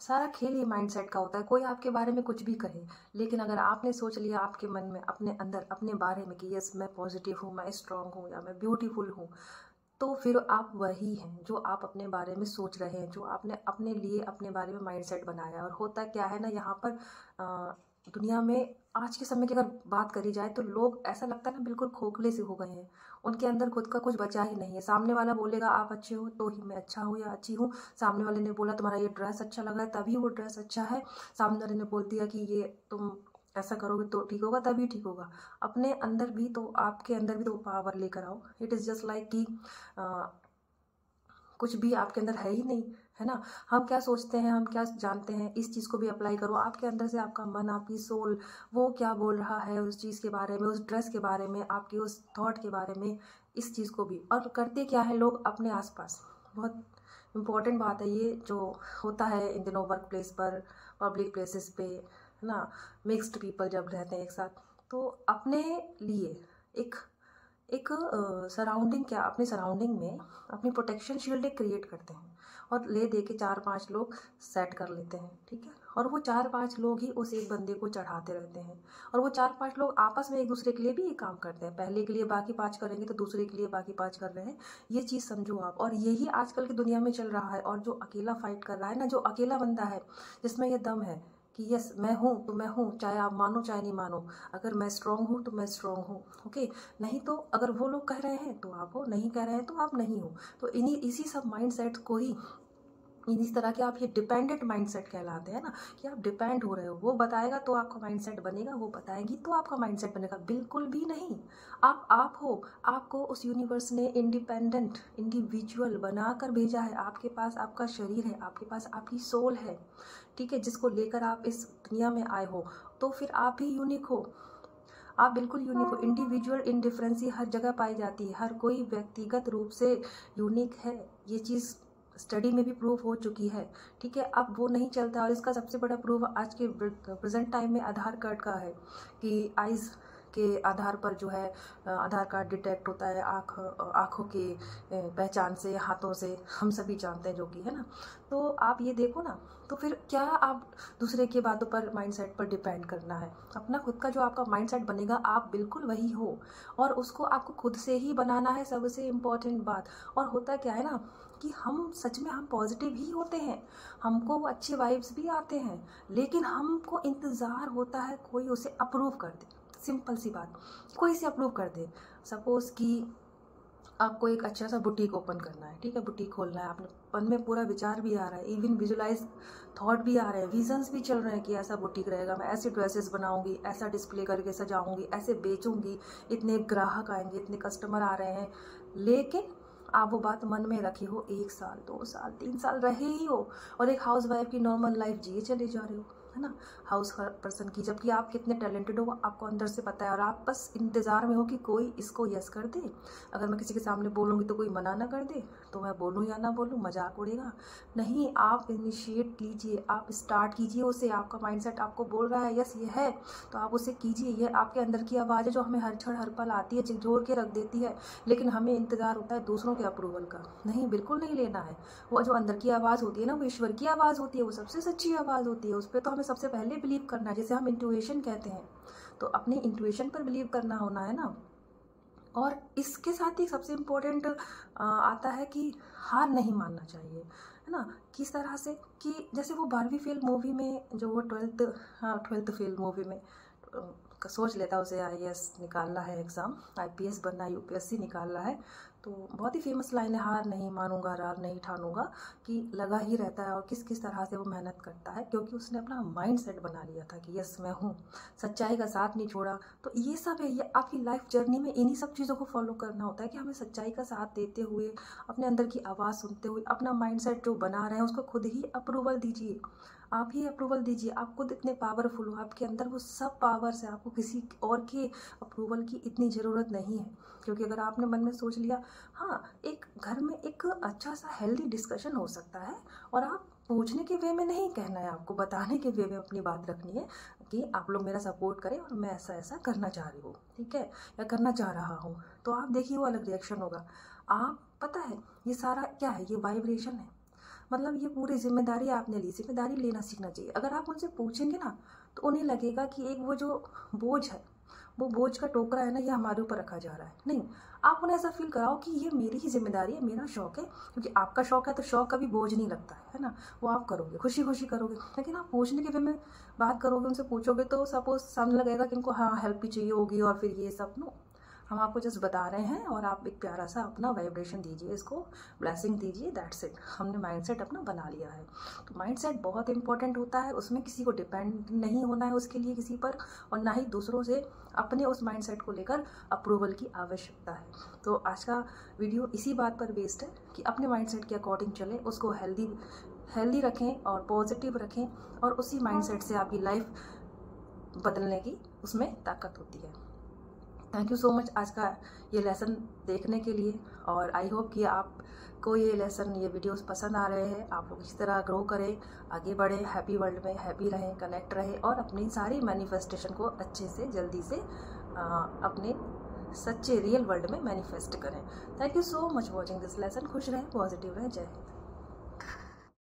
सारा खेल ही माइंडसेट का होता है। कोई आपके बारे में कुछ भी कहे, लेकिन अगर आपने सोच लिया आपके मन में, अपने अंदर, अपने बारे में कि यस मैं पॉजिटिव हूँ, मैं स्ट्रांग हूँ या मैं ब्यूटीफुल हूँ, तो फिर आप वही हैं जो आप अपने बारे में सोच रहे हैं, जो आपने अपने लिए अपने बारे में माइंडसेट बनाया है। और होता क्या है ना, यहाँ पर दुनिया में आज के समय की अगर बात करी जाए तो लोग, ऐसा लगता है ना, बिल्कुल खोखले से हो गए हैं। उनके अंदर खुद का कुछ बचा ही नहीं है। सामने वाला बोलेगा आप अच्छे हो तो ही मैं अच्छा हूँ या अच्छी हूँ। सामने वाले ने बोला तुम्हारा ये ड्रेस अच्छा लग रहा है तभी वो ड्रेस अच्छा है। सामने वाले ने बोल दिया कि ये तुम ऐसा करोगे तो ठीक होगा, तभी ठीक होगा। अपने अंदर भी तो, आपके अंदर भी तो पावर लेकर आओ। इट इज़ जस्ट लाइक कि कुछ भी आपके अंदर है ही नहीं, है ना। हम क्या सोचते हैं, हम क्या जानते हैं, इस चीज़ को भी अप्लाई करो। आपके अंदर से आपका मन, आपकी सोल, वो क्या बोल रहा है उस चीज़ के बारे में, उस ड्रेस के बारे में, आपकी उस थॉट के बारे में, इस चीज़ को भी। और करते क्या है लोग अपने आसपास, बहुत इम्पॉर्टेंट बात है ये जो होता है इन दिनों वर्क प्लेस पर, पब्लिक प्लेसेस पे, है ना, मिक्स्ड पीपल जब रहते हैं एक साथ, तो अपने लिए एक एक सराउंडिंग, क्या अपनी सराउंडिंग में अपनी प्रोटेक्शन शील्ड एक क्रिएट करते हैं और ले दे के 4-5 लोग सेट कर लेते हैं, ठीक है। और वो 4-5 लोग ही उस एक बंदे को चढ़ाते रहते हैं। और वो 4-5 लोग आपस में एक दूसरे के लिए भी ये काम करते हैं। पहले के लिए बाकी 5 करेंगे तो दूसरे के लिए बाकी 5 कर रहे हैं। ये चीज़ समझो आप। और यही आजकल की दुनिया में चल रहा है। और जो अकेला फाइट कर रहा है ना, जो अकेला बंदा है जिसमें ये दम है कि यस मैं हूँ तो मैं हूँ, चाहे आप मानो चाहे नहीं मानो। अगर मैं स्ट्रांग हूँ तो मैं स्ट्रांग हूँ, ओके। नहीं तो अगर वो लोग कह रहे हैं तो आप हो, नहीं कह रहे हैं तो आप नहीं हो। तो इन्हीं इसी सब माइंडसेट को ही, इस तरह के आप, ये डिपेंडेंट माइंडसेट कहलाते हैं ना, कि आप डिपेंड हो रहे हो। वो बताएगा तो आपका माइंडसेट बनेगा, वो बताएगी तो आपका माइंडसेट बनेगा, बिल्कुल भी नहीं। आप हो। आपको उस यूनिवर्स ने इंडिपेंडेंट इंडिविजुअल बनाकर भेजा है। आपके पास आपका शरीर है, आपके पास आपकी सोल है, ठीक है, जिसको लेकर आप इस दुनिया में आए हो। तो फिर आप भी यूनिक हो। आप बिल्कुल यूनिक हो। इंडिविजुअल इंडिफरेंसी हर जगह पाई जाती है। हर कोई व्यक्तिगत रूप से यूनिक है। ये चीज़ स्टडी में भी प्रूव हो चुकी है, ठीक है। अब वो नहीं चलता। और इसका सबसे बड़ा प्रूफ आज के प्रेजेंट टाइम में आधार कार्ड का है कि आइज़ के आधार पर जो है आधार कार्ड डिटेक्ट होता है आँखों के पहचान से, हाथों से, हम सभी जानते हैं जो कि, है ना। तो आप ये देखो ना, तो फिर क्या आप दूसरे की बातों पर, माइंडसेट पर डिपेंड करना है। अपना खुद का जो आपका माइंडसेट बनेगा, आप बिल्कुल वही हो। और उसको आपको खुद से ही बनाना है, सबसे इम्पोर्टेंट बात। और होता क्या है ना कि हम सच में, हम पॉजिटिव ही होते हैं, हमको अच्छे वाइब्स भी आते हैं, लेकिन हमको इंतज़ार होता है कोई उसे अप्रूव कर दे। सिंपल सी बात, कोई इसे अप्रूव कर दे। सपोज़ कि आपको एक अच्छा सा बुटीक ओपन करना है, ठीक है, बुटीक खोलना है। आपने मन में पूरा विचार भी आ रहा है, इवन विजुलाइज थॉट भी आ रहे हैं, विजन्स भी चल रहे हैं कि ऐसा बुटीक रहेगा, मैं ऐसी ड्रेसेस बनाऊंगी, ऐसा डिस्प्ले करके सजाऊंगी, ऐसे बेचूंगी, इतने ग्राहक आएंगे, इतने कस्टमर आ रहे हैं। लेकिन आप वो बात मन में रखे हो, 1 साल 2 साल 3 साल रहे ही हो, और एक हाउस वाइफ की नॉर्मल लाइफ जिए चले जा रहे हो, है ना, हाउस पर्सन की। जबकि आप कितने टैलेंटेड हो आपको अंदर से पता है। और आप बस इंतज़ार में हो कि कोई इसको यस कर दे। अगर मैं किसी के सामने बोलूँगी तो कोई मना ना कर दे, तो मैं बोलूँ या ना बोलूँ, मजाक उड़ेगा। नहीं, आप इनिशिएट कीजिए, आप स्टार्ट कीजिए उसे। आपका माइंडसेट आपको बोल रहा है यस ये है, तो आप उसे कीजिए। ये आपके अंदर की आवाज़ है जो हमें हर क्षण हर पल आती है, झिकझोर के रख देती है। लेकिन हमें इंतज़ार होता है दूसरों के अप्रूवल का। नहीं, बिल्कुल नहीं लेना है। वो जो अंदर की आवाज़ होती है ना, वो ईश्वर की आवाज़ होती है, वो सबसे सच्ची आवाज़ होती है। उस पर तो हमें सबसे पहले बिलीव करना है, जिसे हम इंट्यूएशन कहते हैं। तो अपनी इंट्यूएशन पर बिलीव करना होना है ना। और इसके साथ ही सबसे इम्पोर्टेंट आता है कि हार नहीं मानना चाहिए, है ना। किस तरह से कि जैसे वो 12वीं फेल मूवी में, जो वो 12th फेल मूवी में सोच लेता है उसे आईएएस निकालना है, एग्ज़ाम आईपीएस बनना है, यूपीएससी निकालना है। तो बहुत ही फेमस लाइन है, हार नहीं मानूंगा, हार नहीं ठानूंगा, कि लगा ही रहता है। और किस किस तरह से वो मेहनत करता है, क्योंकि उसने अपना माइंड सेट बना लिया था कि यस मैं हूँ, सच्चाई का साथ नहीं छोड़ा। तो ये सब है, ये आपकी लाइफ जर्नी में इन्हीं सब चीज़ों को फॉलो करना होता है कि हमें सच्चाई का साथ देते हुए, अपने अंदर की आवाज़ सुनते हुए, अपना माइंड सेट जो बना रहे हैं उसको खुद ही अप्रूवल दीजिए। आप ही अप्रूवल दीजिए। आप खुद इतने पावरफुल हो, आपके अंदर वो सब पावर्स है, आपको किसी और के अप्रूवल की इतनी ज़रूरत नहीं है। क्योंकि अगर आपने मन में सोच लिया, हाँ, एक घर में एक अच्छा सा हेल्दी डिस्कशन हो सकता है, और आप पूछने के वे में नहीं कहना है, आपको बताने के वे में अपनी बात रखनी है कि आप लोग मेरा सपोर्ट करें और मैं ऐसा ऐसा करना चाह रही हूँ, ठीक है, या करना चाह रहा हूँ। तो आप देखिए वो अलग रिएक्शन होगा। आप, पता है ये सारा क्या है, ये वाइब्रेशन है। मतलब ये पूरी जिम्मेदारी आपने ली। जिम्मेदारी लेना सीखना चाहिए। अगर आप उनसे पूछेंगे ना तो उन्हें लगेगा कि एक वो जो बोझ है, वो बोझ का टोकरा है ना, ये हमारे ऊपर रखा जा रहा है। नहीं, आप उन्हें ऐसा फील कराओ कि ये मेरी ही जिम्मेदारी है, मेरा शौक है। क्योंकि आपका शौक है तो शौक कभी बोझ नहीं लगता है ना। वो आप करोगे, खुशी खुशी करोगे। लेकिन आप पूछने के वे में बात करोगे, उनसे पूछोगे तो सपोज सामने लगेगा कि इनको हाँ हेल्प भी चाहिए होगी और फिर ये सब। नो, हम आपको जस्ट बता रहे हैं और आप एक प्यारा सा अपना वाइब्रेशन दीजिए, इसको ब्लेसिंग दीजिए, दैट्स इट। हमने माइंडसेट अपना बना लिया है। तो माइंडसेट बहुत इंपॉर्टेंट होता है, उसमें किसी को डिपेंड नहीं होना है उसके लिए किसी पर, और ना ही दूसरों से अपने उस माइंडसेट को लेकर अप्रूवल की आवश्यकता है। तो आज का वीडियो इसी बात पर बेस्ड है कि अपने माइंडसेट के अकॉर्डिंग चलें, उसको हेल्दी रखें और पॉजिटिव रखें, और उसी माइंडसेट से आपकी लाइफ बदलने की उसमें ताकत होती है। थैंक यू सो मच आज का ये लेसन देखने के लिए, और आई होप कि आपको ये लेसन, ये वीडियोस पसंद आ रहे हैं। आप लोग इस तरह ग्रो करें, आगे बढ़ें, हैप्पी वर्ल्ड में हैप्पी रहें, कनेक्ट रहें, और अपनी सारी मैनिफेस्टेशन को अच्छे से जल्दी से अपने सच्चे रियल वर्ल्ड में मैनिफेस्ट करें। Thank you so much watching this lesson. खुश रहें, पॉजिटिव रहें। जय हिंद।